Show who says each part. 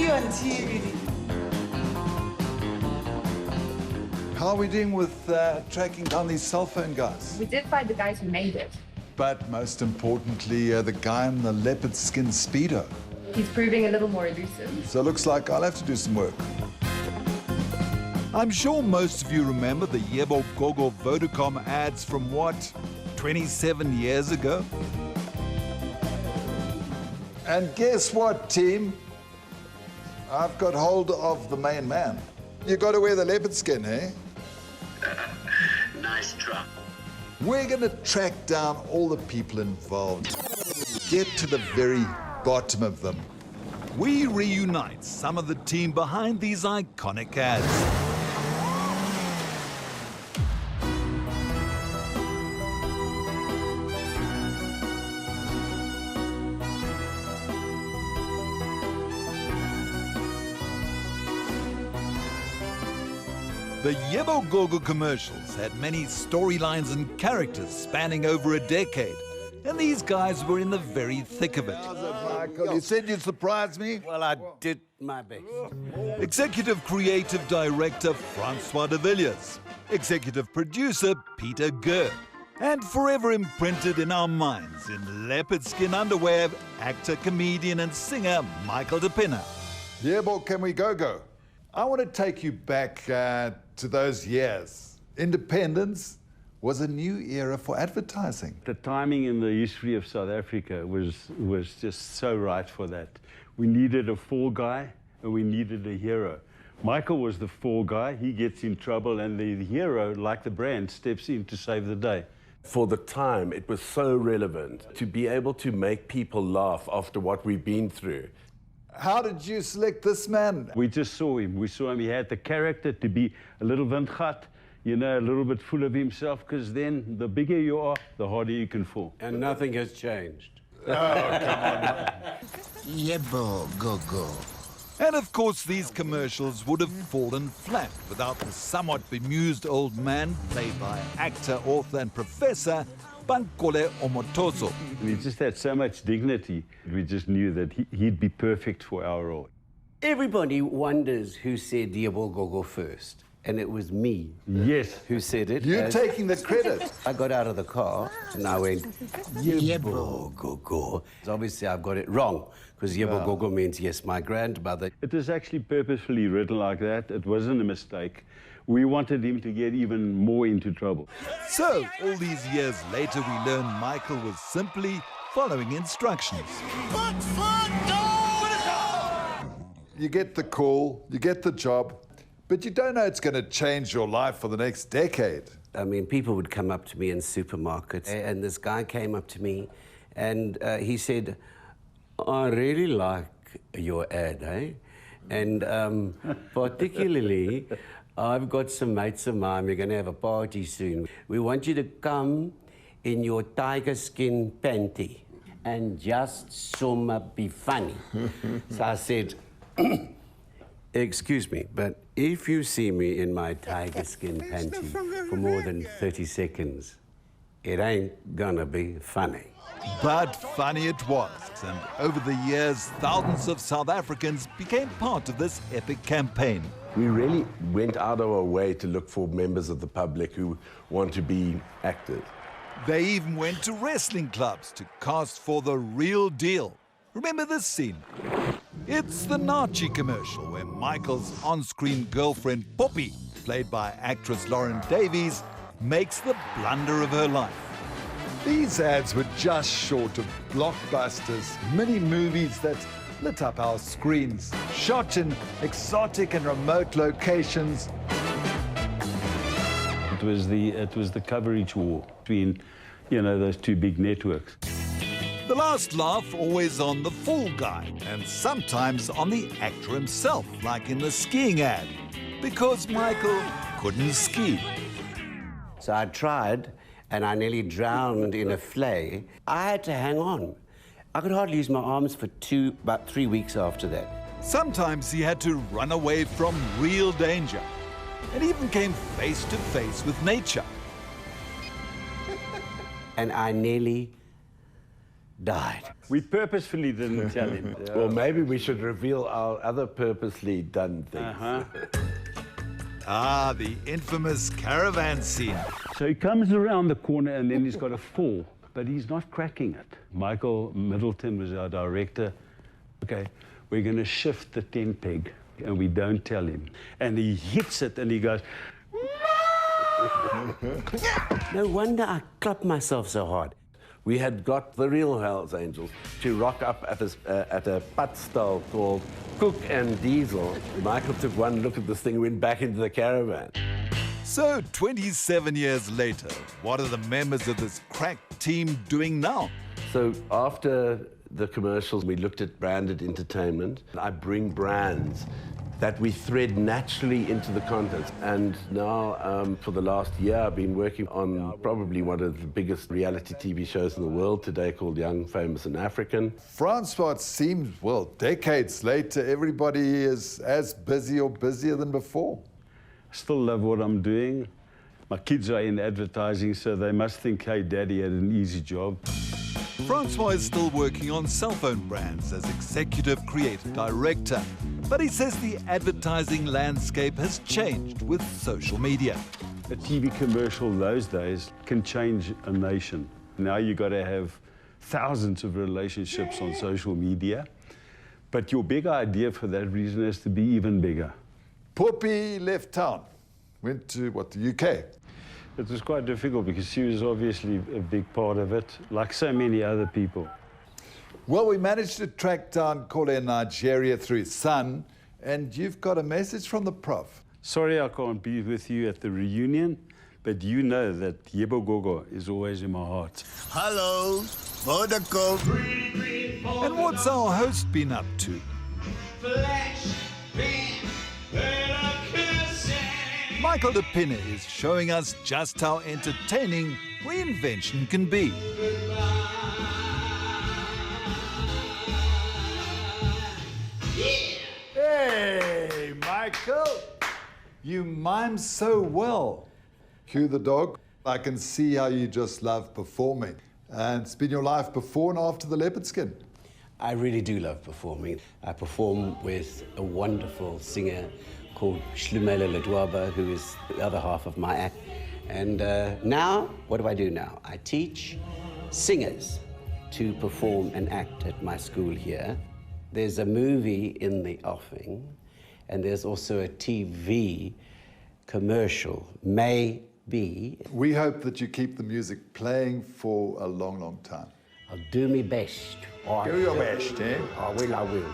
Speaker 1: you on TV.
Speaker 2: How are we doing with tracking down these cell phone guys?
Speaker 3: We did find the guys who made it.
Speaker 2: But most importantly, the guy in the leopard skin Speedo.
Speaker 3: He's proving a little more elusive.
Speaker 2: So it looks like I'll have to do some work. I'm sure most of you remember the YeboGogo Vodacom ads from what, 27 years ago? And guess what, team? I've got hold of the main man. You got to wear the leopard skin, eh?
Speaker 4: Nice try.
Speaker 2: We're going to track down all the people involved. Get to the very bottom of them. We reunite some of the team behind these iconic ads. The YeboGogo commercials had many storylines and characters spanning over a decade, and these guys were in the very thick of it. How's it, Michael? You said you'd surprise me?
Speaker 5: Well, I did my best.
Speaker 2: Executive Creative Director François de Villiers, Executive Producer Peter Gur, and forever imprinted in our minds in leopard skin underwear, actor, comedian and singer Michael de Pinna. Yebo, can we go? I want to take you back to those years. Independence was a new era for advertising.
Speaker 6: The timing in the history of South Africa was just so right for that. We needed a fall guy and we needed a hero. Michael was the fall guy, he gets in trouble, and the hero, like the brand, steps in to save the day.
Speaker 7: For the time, it was so relevant to be able to make people laugh after what we've been through.
Speaker 2: How did you select this man?
Speaker 6: We just saw him. We saw him. He had the character to be a little 𝗀𝗀𝗃, you know, a little bit full of himself, because then the bigger you are, the harder you can fall.
Speaker 5: And nothing has changed.
Speaker 2: Oh, come on.
Speaker 5: YeboGogo.
Speaker 2: And of course, these commercials would have fallen flat without the somewhat bemused old man, played by actor, author and professor Bankole Omotoso.
Speaker 6: And he just had so much dignity. We just knew that he'd be perfect for our role.
Speaker 5: Everybody wonders who said YeboGogo first, and it was me.
Speaker 6: Yes.
Speaker 5: Who said it.
Speaker 2: You're taking the credit.
Speaker 5: I got out of the car and I went, YeboGogo. Obviously, I've got it wrong, because YeboGogo means yes, my grandmother.
Speaker 6: It was actually purposefully written like that. It wasn't a mistake. We wanted him to get even more into trouble.
Speaker 2: So, all these years later, we learn Michael was simply following instructions. You get the call, you get the job, but you don't know it's going to change your life for the next decade.
Speaker 5: I mean, people would come up to me in supermarkets, and this guy came up to me, and he said, I really like your ad, eh? And particularly, I've got some mates of mine, we're going to have a party soon. We want you to come in your tiger skin panty and just be funny. So I said, excuse me, but if you see me in my tiger skin panty for more than 30 seconds, it ain't gonna be funny.
Speaker 2: But funny it was, and over the years, thousands of South Africans became part of this epic campaign.
Speaker 7: We really went out of our way to look for members of the public who want to be actors.
Speaker 2: They even went to wrestling clubs to cast for the real deal. Remember this scene? It's the 𝗀𝗁𝗁𝗍 commercial where Michael's on-screen girlfriend Poppy, played by actress Lauren Davies, makes the blunder of her life. These ads were just short of blockbusters, mini-movies that lit up our screens, shot in exotic and remote locations.
Speaker 6: It was the coverage war between, you know, those two big networks.
Speaker 2: The last laugh always on the fall guy, and sometimes on the actor himself, like in the skiing ad, because Michael couldn't ski.
Speaker 5: So I tried, and I nearly drowned in a flay. I had to hang on. I could hardly use my arms for about 3 weeks after that.
Speaker 2: Sometimes he had to run away from real danger, and even came face to face with nature.
Speaker 5: And I nearly died.
Speaker 6: We purposefully didn't tell him.
Speaker 7: Well, maybe we should reveal our other purposely done things.
Speaker 2: Ah, the infamous caravan scene.
Speaker 6: So he comes around the corner and then he's got a fall, but he's not cracking it. Michael Middleton was our director. Okay, we're going to shift the tent peg, and we don't tell him. And he hits it and he goes,
Speaker 5: No wonder I clapped myself so hard.
Speaker 7: We had got the real Hells Angels to rock up at a pad stall called Cook and Diesel. Michael took one look at this thing and went back into the caravan.
Speaker 2: So, 27 years later, what are the members of this crack team doing now?
Speaker 7: So after the commercials, we looked at branded entertainment. I bring brands that we thread naturally into the content. And now, for the last year, I've been working on probably one of the biggest reality TV shows in the world today called Young, Famous and African.
Speaker 2: Francois, it seems, well, decades later, everybody is as busy or busier than before.
Speaker 6: I still love what I'm doing. My kids are in advertising, so they must think, hey, Daddy had an easy job.
Speaker 2: Francois is still working on cell phone brands as executive creative director. But he says the advertising landscape has changed with social media.
Speaker 6: A TV commercial those days can change a nation. Now you got to have thousands of relationships on social media. But your big idea for that reason has to be even bigger.
Speaker 2: 𝗶𝗶𝗴𝗶 left town, went to, what, the UK?
Speaker 6: It was quite difficult because she was obviously a big part of it, like so many other people.
Speaker 2: Well, we managed to track down Kole in Nigeria through his son, and you've got a message from the prof.
Speaker 6: Sorry I can't be with you at the reunion, but you know that YeboGogo is always in my heart.
Speaker 1: Hello, Vodacom.
Speaker 2: And what's our host been up to? Michael de Pinne is showing us just how entertaining reinvention can be. Hey, Michael! You mime so well. Cue the dog. I can see how you just love performing. And it's been your life before and after the leopard skin.
Speaker 5: I really do love performing. I perform with a wonderful singer called 𝗀𝗵𝗶𝘀, who is the other half of my act. And now, what do I do now? I teach singers to perform and act at my school here. There's a movie in the offing, and there's also a TV commercial, maybe.
Speaker 2: We hope that you keep the music playing for a long, long time.
Speaker 5: I'll do my best.
Speaker 2: Do your best, eh?
Speaker 5: I will.